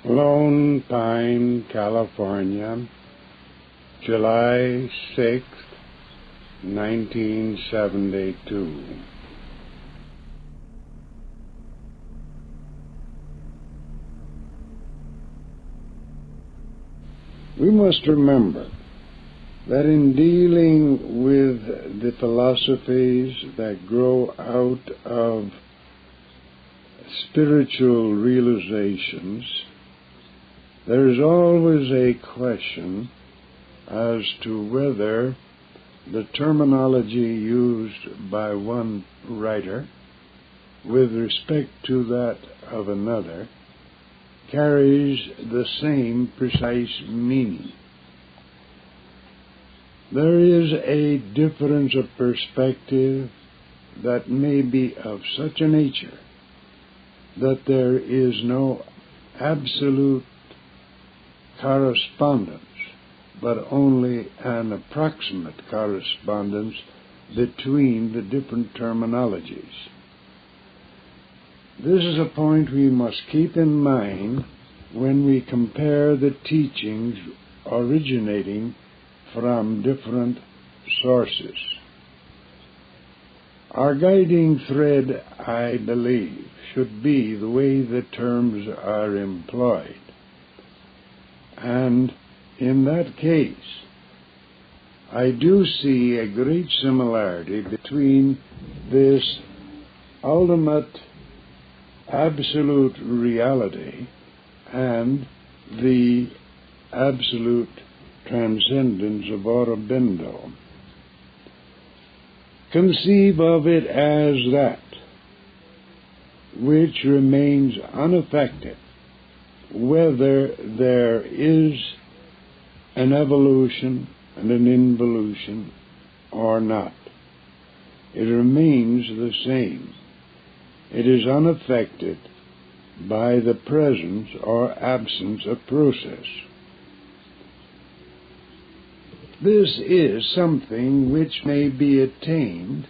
Lone Pine, California, July 6th, 1972. We must remember that in dealing with the philosophies that grow out of spiritual realizations, there is always a question as to whether the terminology used by one writer with respect to that of another carries the same precise meaning. There is a difference of perspective that may be of such a nature that there is no absolute correspondence, but only an approximate correspondence between the different terminologies. This is a point we must keep in mind when we compare the teachings originating from different sources. Our guiding thread, I believe, should be the way the terms are employed. And in that case, I do see a great similarity between this ultimate absolute reality and the absolute transcendence of Aurobindo. Conceive of it as that which remains unaffected, whether there is an evolution and an involution or not. It remains the same. It is unaffected by the presence or absence of process. This is something which may be attained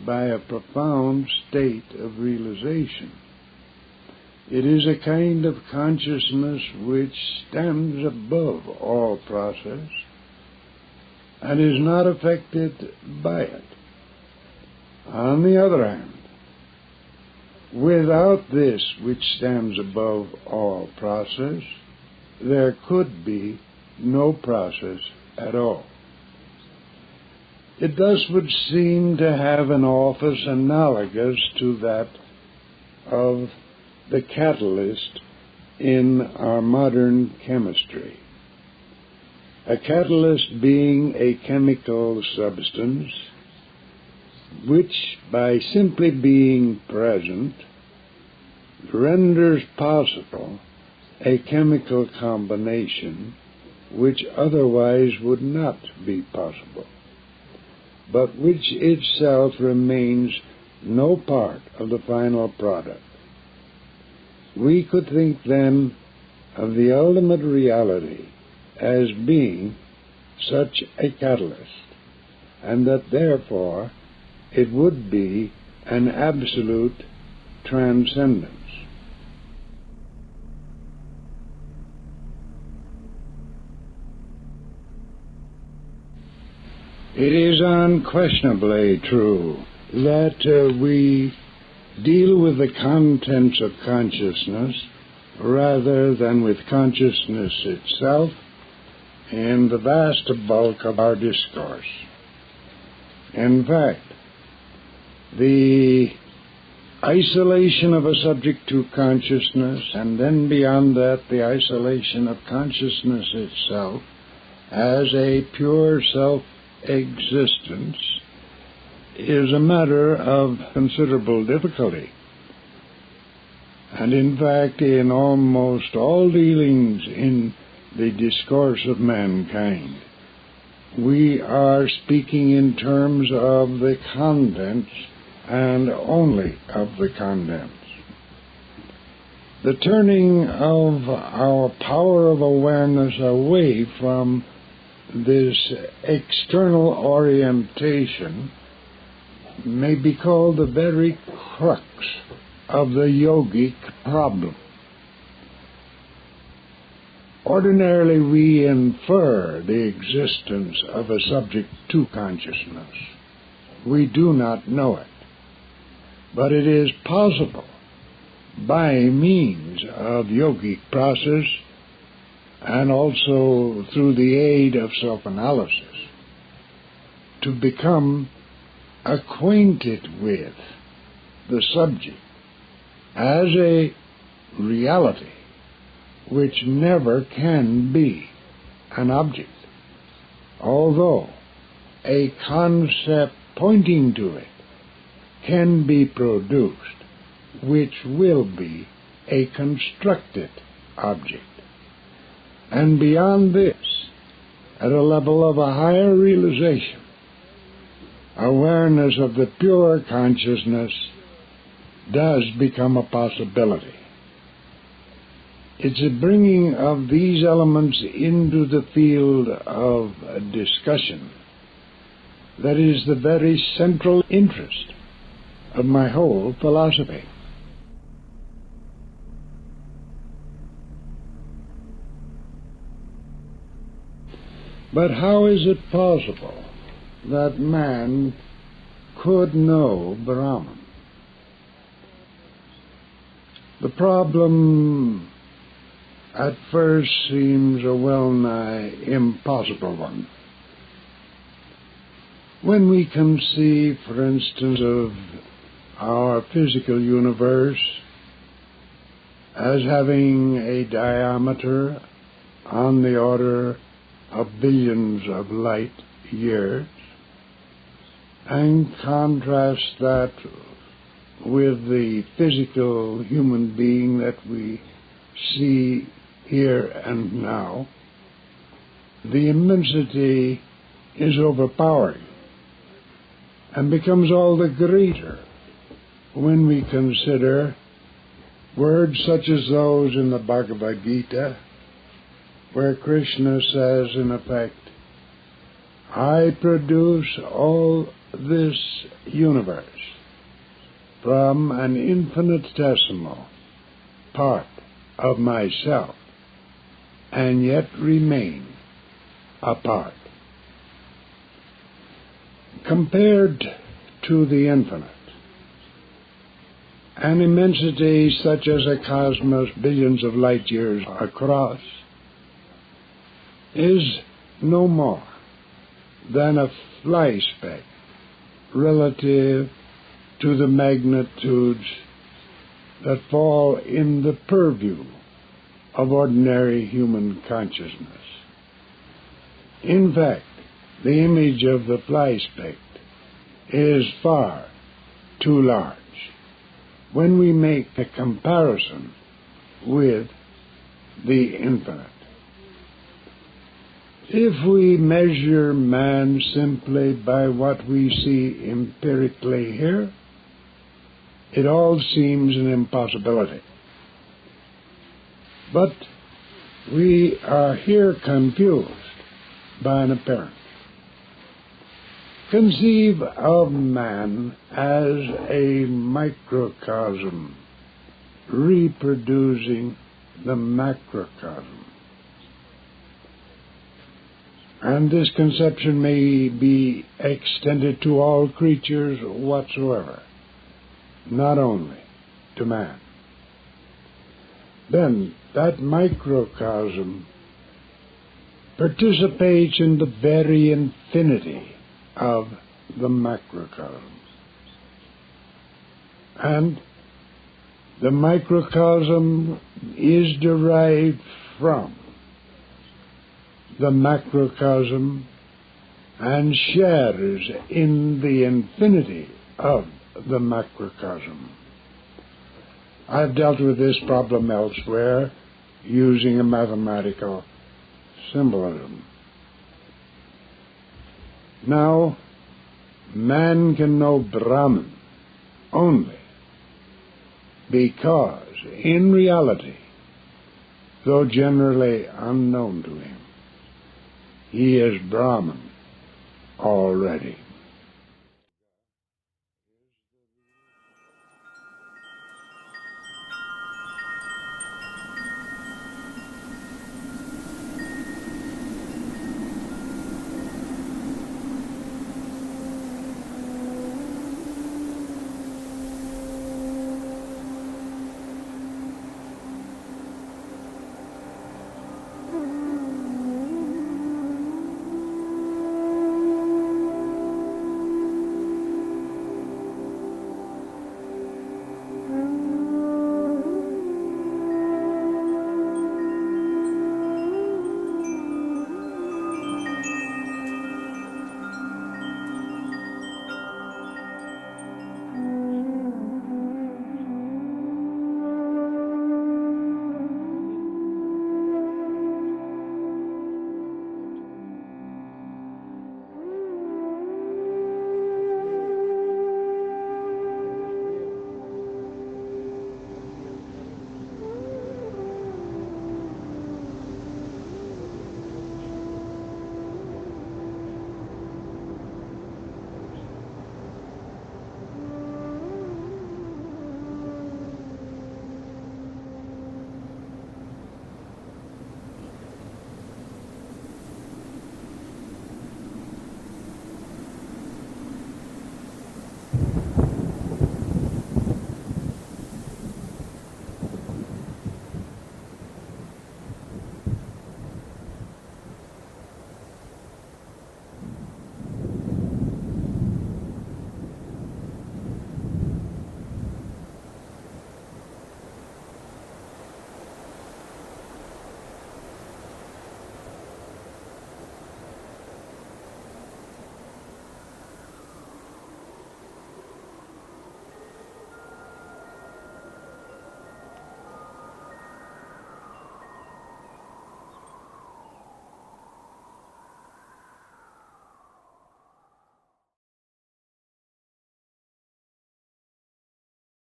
by a profound state of realization. It is a kind of consciousness which stands above all process and is not affected by it. On the other hand, without this which stands above all process, there could be no process at all. It thus would seem to have an office analogous to that of the catalyst in our modern chemistry. A catalyst being a chemical substance which, by simply being present, renders possible a chemical combination which otherwise would not be possible, but which itself remains no part of the final product. We could think then of the ultimate reality as being such a catalyst, and that therefore it would be an absolute transcendence. It is unquestionably true that we deal with the contents of consciousness rather than with consciousness itself in the vast bulk of our discourse. In fact, the isolation of a subject to consciousness, and then beyond that the isolation of consciousness itself as a pure self-existence, is a matter of considerable difficulty. And in fact, in almost all dealings in the discourse of mankind, we are speaking in terms of the contents and only of the contents. The turning of our power of awareness away from this external orientation may be called the very crux of the yogic problem. Ordinarily we infer the existence of a subject to consciousness. We do not know it. But it is possible, by means of yogic process and also through the aid of self-analysis, to become acquainted with the subject as a reality which never can be an object, although a concept pointing to it can be produced, which will be a constructed object. And beyond this, at a level of a higher realization, awareness of the pure consciousness does become a possibility. It's a bringing of these elements into the field of discussion that is the very central interest of my whole philosophy. But how is it possible that man could know Brahman? The problem at first seems a well-nigh impossible one. When we conceive, for instance, of our physical universe as having a diameter on the order of billions of light years, and contrast that with the physical human being that we see here and now, the immensity is overpowering and becomes all the greater when we consider words such as those in the Bhagavad Gita, where Krishna says, in effect, I produce all this universe from an infinitesimal part of myself, and yet remain a part. Compared to the infinite, an immensity such as a cosmos billions of light years across is no more than a fly speck relative to the magnitudes that fall in the purview of ordinary human consciousness. In fact, the image of the fly speck is far too large when we make a comparison with the infinite. If we measure man simply by what we see empirically here, it all seems an impossibility. But we are here confused by an appearance. Conceive of man as a microcosm reproducing the macrocosm. And this conception may be extended to all creatures whatsoever, not only to man. Then that microcosm participates in the very infinity of the macrocosm. And the microcosm is derived from the macrocosm and shares in the infinity of the macrocosm. I've dealt with this problem elsewhere using a mathematical symbolism. Now, man can know Brahman only because, in reality, though generally unknown to him, he is Brahman already.